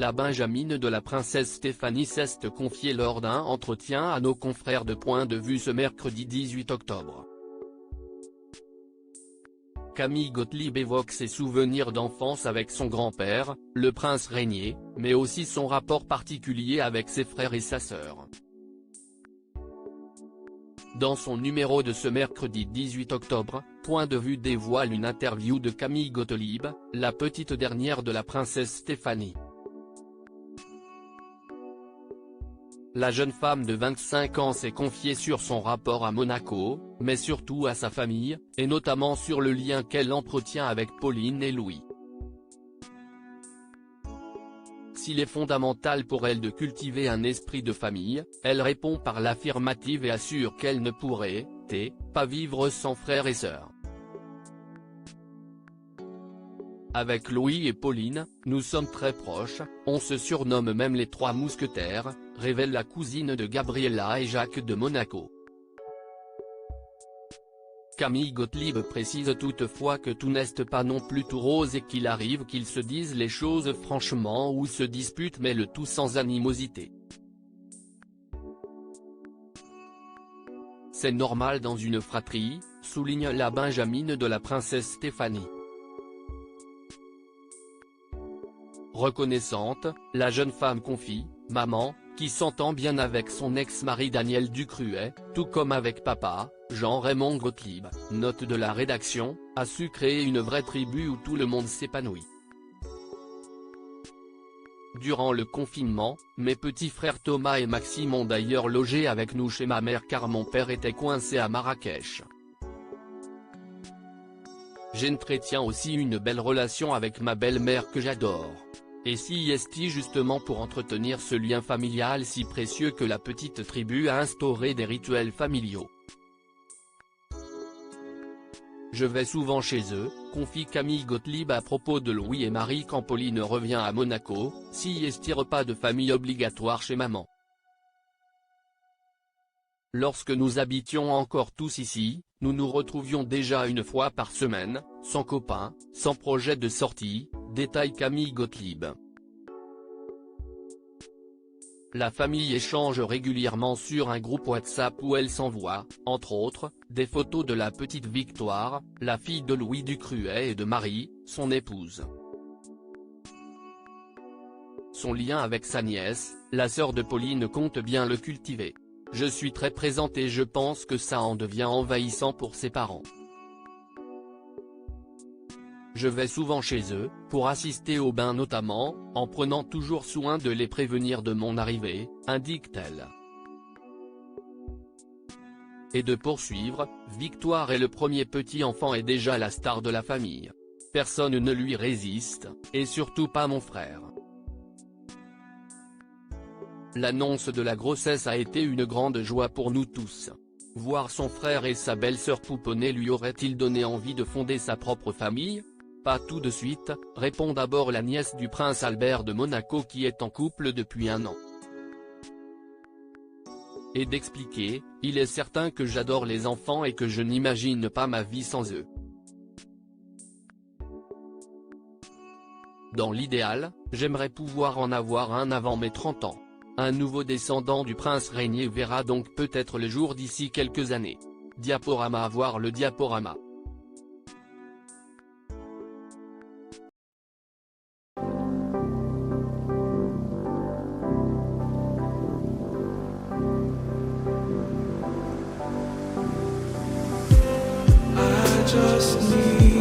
La benjamine de la princesse Stéphanie s'est confiée lors d'un entretien à nos confrères de Point de Vue ce mercredi 18 octobre. Camille Gottlieb évoque ses souvenirs d'enfance avec son grand-père, le prince Régnier, mais aussi son rapport particulier avec ses frères et sa sœur. Dans son numéro de ce mercredi 18 octobre, Point de Vue dévoile une interview de Camille Gottlieb, la petite dernière de la princesse Stéphanie. La jeune femme de 25 ans s'est confiée sur son rapport à Monaco, mais surtout à sa famille, et notamment sur le lien qu'elle entretient avec Pauline et Louis. S'il est fondamental pour elle de cultiver un esprit de famille, elle répond par l'affirmative et assure qu'elle ne pourrait pas vivre sans frères et sœurs. Avec Louis et Pauline, nous sommes très proches, on se surnomme même les trois mousquetaires, révèle la cousine de Gabriella et Jacques de Monaco. Camille Gottlieb précise toutefois que tout n'est pas non plus tout rose et qu'il arrive qu'ils se disent les choses franchement ou se disputent, mais le tout sans animosité. C'est normal dans une fratrie, souligne la benjamine de la princesse Stéphanie. Reconnaissante, la jeune femme confie, maman, qui s'entend bien avec son ex-mari Daniel Ducruet, tout comme avec papa, Jean-Raymond Gottlieb, note de la rédaction, a su créer une vraie tribu où tout le monde s'épanouit. Durant le confinement, mes petits frères Thomas et Maxime ont d'ailleurs logé avec nous chez ma mère car mon père était coincé à Marrakech. J'entretiens aussi une belle relation avec ma belle-mère que j'adore. Et si est justement pour entretenir ce lien familial si précieux que la petite tribu a instauré des rituels familiaux. Je vais souvent chez eux, confie Camille Gottlieb à propos de Louis et Marie quand Pauline revient à Monaco, si est repas de famille obligatoire chez maman. Lorsque nous habitions encore tous ici, nous nous retrouvions déjà une fois par semaine, sans copains, sans projet de sortie, détaille Camille Gottlieb. La famille échange régulièrement sur un groupe WhatsApp où elle s'envoie, entre autres, des photos de la petite Victoire, la fille de Louis Ducruet et de Marie, son épouse. Son lien avec sa nièce, la sœur de Pauline compte bien le cultiver. Je suis très présente et je pense que ça en devient envahissant pour ses parents. Je vais souvent chez eux, pour assister aux bains notamment, en prenant toujours soin de les prévenir de mon arrivée, indique-t-elle. Et de poursuivre, Victoire est le premier petit enfant et déjà la star de la famille. Personne ne lui résiste, et surtout pas mon frère. L'annonce de la grossesse a été une grande joie pour nous tous. Voir son frère et sa belle-sœur pouponner lui aurait-il donné envie de fonder sa propre famille ? Pas tout de suite, répond d'abord la nièce du prince Albert de Monaco qui est en couple depuis 1 an. Et d'expliquer, il est certain que j'adore les enfants et que je n'imagine pas ma vie sans eux. Dans l'idéal, j'aimerais pouvoir en avoir un avant mes 30 ans. Un nouveau descendant du prince Régnier verra donc peut-être le jour d'ici quelques années. Diaporama, voir le diaporama. Just need